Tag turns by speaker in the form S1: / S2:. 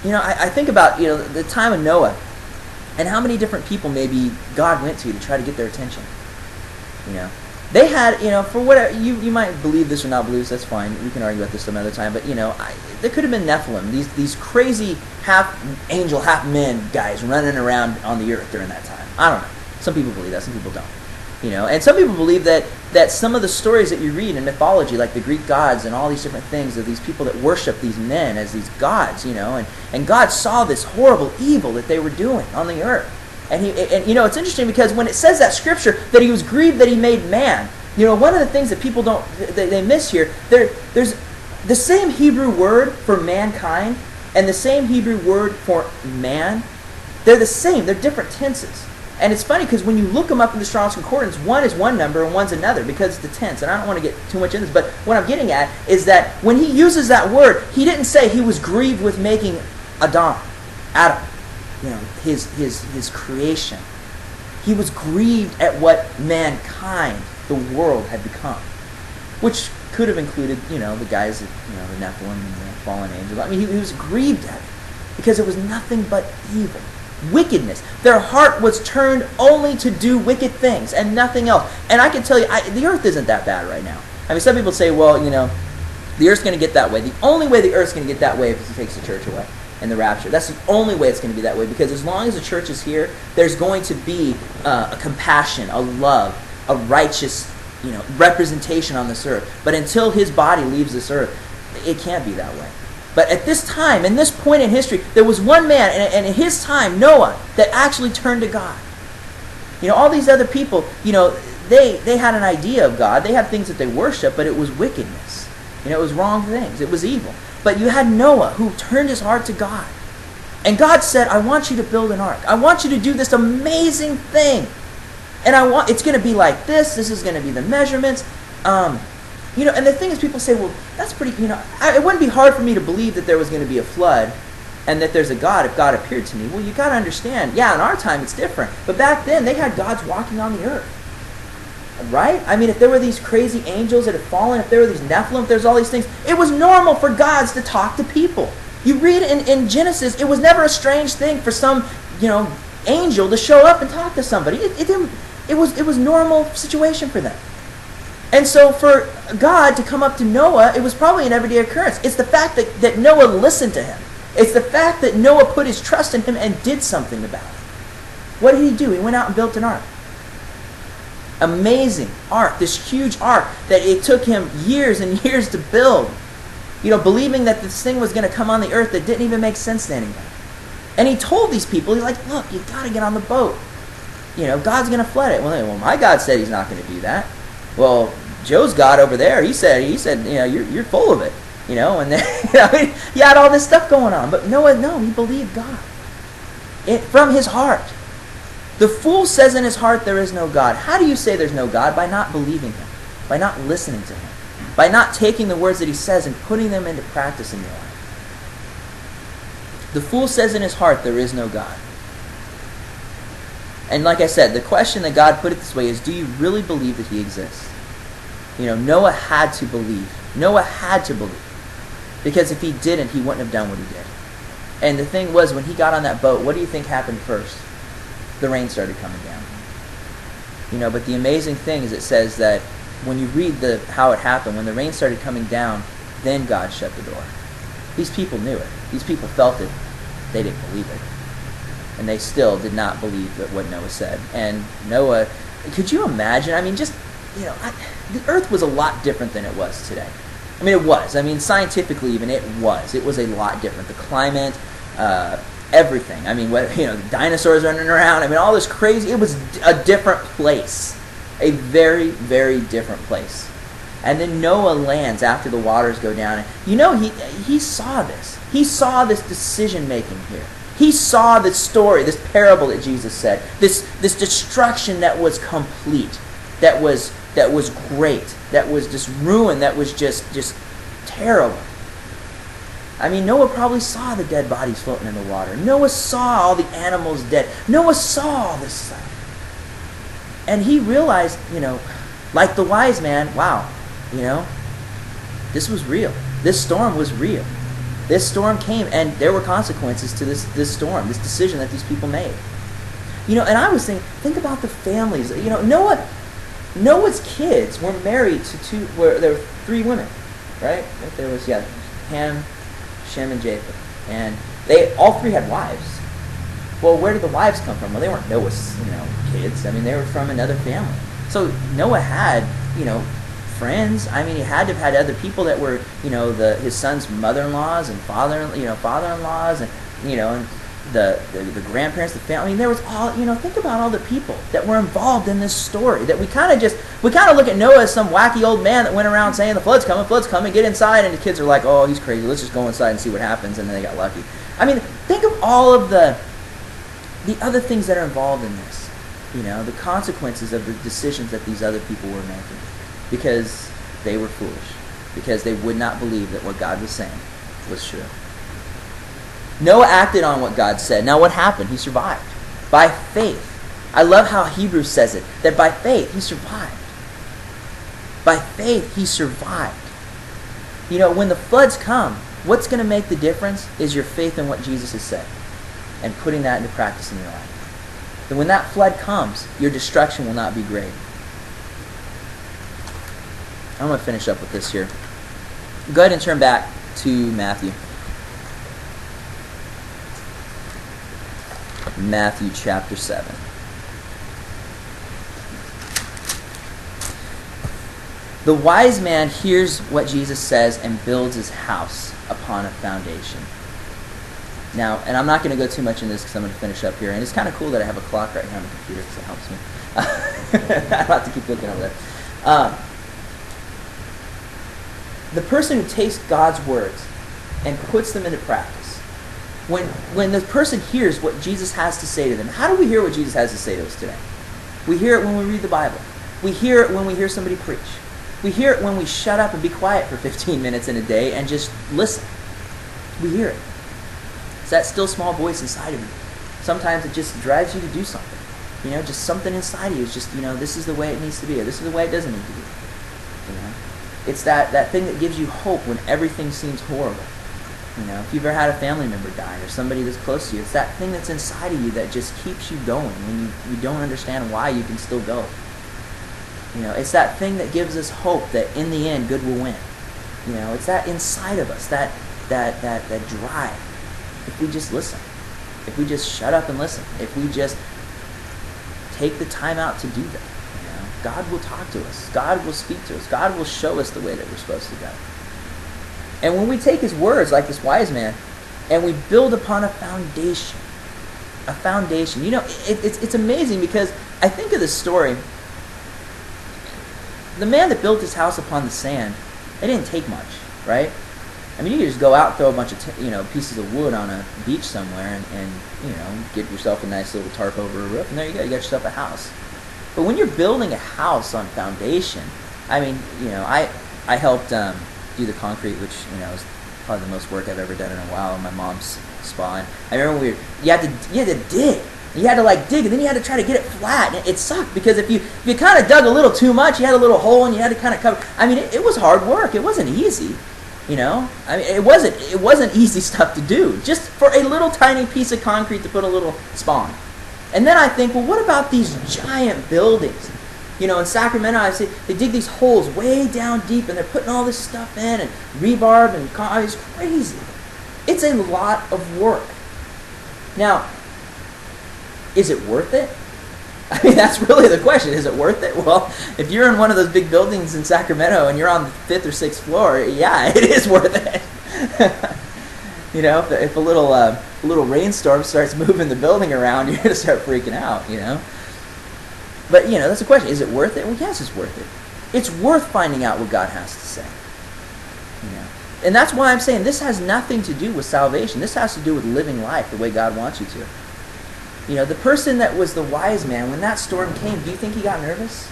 S1: I think about, the time of Noah and how many different people maybe God went to try to get their attention. They had, for whatever, you might believe this or not believe this, that's fine. We can argue about this some other time. But, there could have been Nephilim, these crazy half angel, half men guys running around on the earth during that time. I don't know. Some people believe that, some people don't. And some people believe that some of the stories that you read in mythology, like the Greek gods and all these different things, of these people that worship these men as these gods, and God saw this horrible evil that they were doing on the earth. And it's interesting because when it says that scripture that he was grieved that he made man, one of the things that people they miss here, there's the same Hebrew word for mankind and the same Hebrew word for man. They're the same. They're different tenses. And it's funny because when you look them up in the Strong's Concordance, one is one number and one's another because it's the tense. And I don't want to get too much into this, but what I'm getting at is that when he uses that word, he didn't say he was grieved with making Adam, his creation. He was grieved at what mankind, the world, had become, which could have included, the guys, the Nephilim and the fallen angels. I mean, he was grieved at it because it was nothing but evil, wickedness. Their heart was turned only to do wicked things and nothing else. And I can tell you, the earth isn't that bad right now. I mean, some people say, well, the earth's going to get that way. The only way the earth's going to get that way is if he takes the church away. And the rapture. That's the only way it's going to be that way, because as long as the church is here, there's going to be a compassion, a love, a righteous, representation on this earth. But until his body leaves this earth, it can't be that way. But at this time, in this point in history, there was one man, and in his time, Noah, that actually turned to God. All these other people, they had an idea of God. They had things that they worshiped, but it was wickedness. It was wrong things. It was evil. But you had Noah who turned his heart to God. And God said, I want you to build an ark. I want you to do this amazing thing. And it's going to be like this. This is going to be the measurements. And the thing is, people say, well, that's pretty, it wouldn't be hard for me to believe that there was going to be a flood and that there's a God if God appeared to me. Well, you got to understand, in our time it's different. But back then, they had gods walking on the earth. Right? I mean, if there were these crazy angels that had fallen, if there were these Nephilim, if there's all these things, it was normal for gods to talk to people. You read in Genesis, it was never a strange thing for some, angel to show up and talk to somebody. It was normal situation for them. And so for God to come up to Noah, it was probably an everyday occurrence. It's the fact that Noah listened to him. It's the fact that Noah put his trust in him and did something about it. What did he do? He went out and built an ark. Amazing ark, this huge ark that it took him years and years to build. Believing that this thing was going to come on the earth that didn't even make sense to anybody. And he told these people, he's like, look, you got to get on the boat. God's going to flood it. Well, my God said he's not going to do that. Well, Joe's God over there, he said, you're full of it. And then, he had all this stuff going on. But Noah, no, he believed God. From his heart. The fool says in his heart there is no God. How do you say there's no God? By not believing him. By not listening to him. By not taking the words that he says and putting them into practice in your life. The fool says in his heart there is no God. And like I said, the question that God put it this way is, do you really believe that he exists? Noah had to believe. Noah had to believe. Because if he didn't, he wouldn't have done what he did. And the thing was, when he got on that boat, what do you think happened first? The rain started coming down. But the amazing thing is it says that when you read how it happened, when the rain started coming down, then God shut the door. These people knew it. These people felt it. They didn't believe it. And they still did not believe that what Noah said. And Noah, could you imagine? I mean, just, the earth was a lot different than it was today. I mean, it was. I mean, scientifically even, it was. It was a lot different. The climate, everything. I mean, dinosaurs running around. I mean, all this crazy. It was a different place. A very, very different place. And then Noah lands after the waters go down. And, he saw this. He saw this decision making here. He saw this story, this parable that Jesus said. This destruction that was complete. That was great. That was just ruin. That was just terrible. I mean, Noah probably saw the dead bodies floating in the water. Noah saw all the animals dead. Noah saw all this stuff. And he realized, like the wise man, wow, this was real. This storm was real. This storm came, and there were consequences to this storm, this decision that these people made. And I was thinking, think about the families. Noah's kids were married to there were 3 women, right? There was, Ham, Shem, and Japheth. And they all 3 had wives. Well, where did the wives come from? Well, they weren't Noah's, kids. I mean, they were from another family. So Noah had, friends. I mean, he had to have had other people that were, his son's mother-in-laws and father-in-laws, and and the grandparents, the family. I mean, there was all, think about all the people that were involved in this story. That we kind of look at Noah as some wacky old man that went around saying the flood's coming, get inside, and the kids are like, oh, he's crazy. Let's just go inside and see what happens, and then they got lucky. I mean, think of all of the other things that are involved in this. The consequences of the decisions that these other people were making. Because they were foolish. Because they would not believe that what God was saying was true. Noah acted on what God said. Now what happened? He survived. By faith. I love how Hebrews says it. That by faith he survived. By faith he survived. When the floods come, what's going to make the difference is your faith in what Jesus has said. And putting that into practice in your life. Then when that flood comes, your destruction will not be great. I'm going to finish up with this here. Go ahead and turn back to Matthew. Matthew chapter 7. The wise man hears what Jesus says and builds his house upon a foundation. Now, and I'm not going to go too much into this because I'm going to finish up here. And it's kind of cool that I have a clock right here on the computer because it helps me. I don't have to keep looking over there. The person who takes God's words and puts them into practice, when the person hears what Jesus has to say to them, how do we hear what Jesus has to say to us today? We hear it when we read the Bible. We hear it when we hear somebody preach. We hear it when we shut up and be quiet for 15 minutes in a day and just listen. We hear it. It's that still small voice inside of you. Sometimes it just drives you to do something. Just something inside of you is just, this is the way it needs to be, or this is the way it doesn't need to be. It's that thing that gives you hope when everything seems horrible. If you've ever had a family member die or somebody that's close to you, it's that thing that's inside of you that just keeps you going when you don't understand why you can still go. It's that thing that gives us hope that in the end good will win. It's that inside of us, that drive. If we just listen, if we just shut up and listen, if we just take the time out to do that, God will talk to us. God will speak to us. God will show us the way that we're supposed to go. And when we take his words, like this wise man, and we build upon a foundation, it's amazing because I think of this story. The man that built his house upon the sand, it didn't take much, right? I mean, you could just go out and throw a bunch of pieces of wood on a beach somewhere and get yourself a nice little tarp over a roof, and there you go. You got yourself a house. But when you're building a house on foundation, I mean, I helped do the concrete, which is probably the most work I've ever done in a while in my mom's spa. And I remember you had to dig. You had to dig, and then you had to try to get it flat. And it sucked because if you kind of dug a little too much, you had a little hole, and you had to kind of cover. I mean, it was hard work. It wasn't easy. I mean, it wasn't easy stuff to do. Just for a little tiny piece of concrete to put a little spa on. And then I think, well, what about these giant buildings? In Sacramento, I see they dig these holes way down deep, and they're putting all this stuff in, and rebarb, and it's crazy. It's a lot of work. Now, is it worth it? I mean, that's really the question. Is it worth it? Well, if you're in one of those big buildings in Sacramento and you're on the 5th or 6th floor, yeah, it is worth it. If a little rainstorm starts moving the building around, you're going to start freaking out, But, that's the question. Is it worth it? Well, yes, it's worth it. It's worth finding out what God has to say. And that's why I'm saying this has nothing to do with salvation. This has to do with living life the way God wants you to. The person that was the wise man, when that storm came, do you think he got nervous?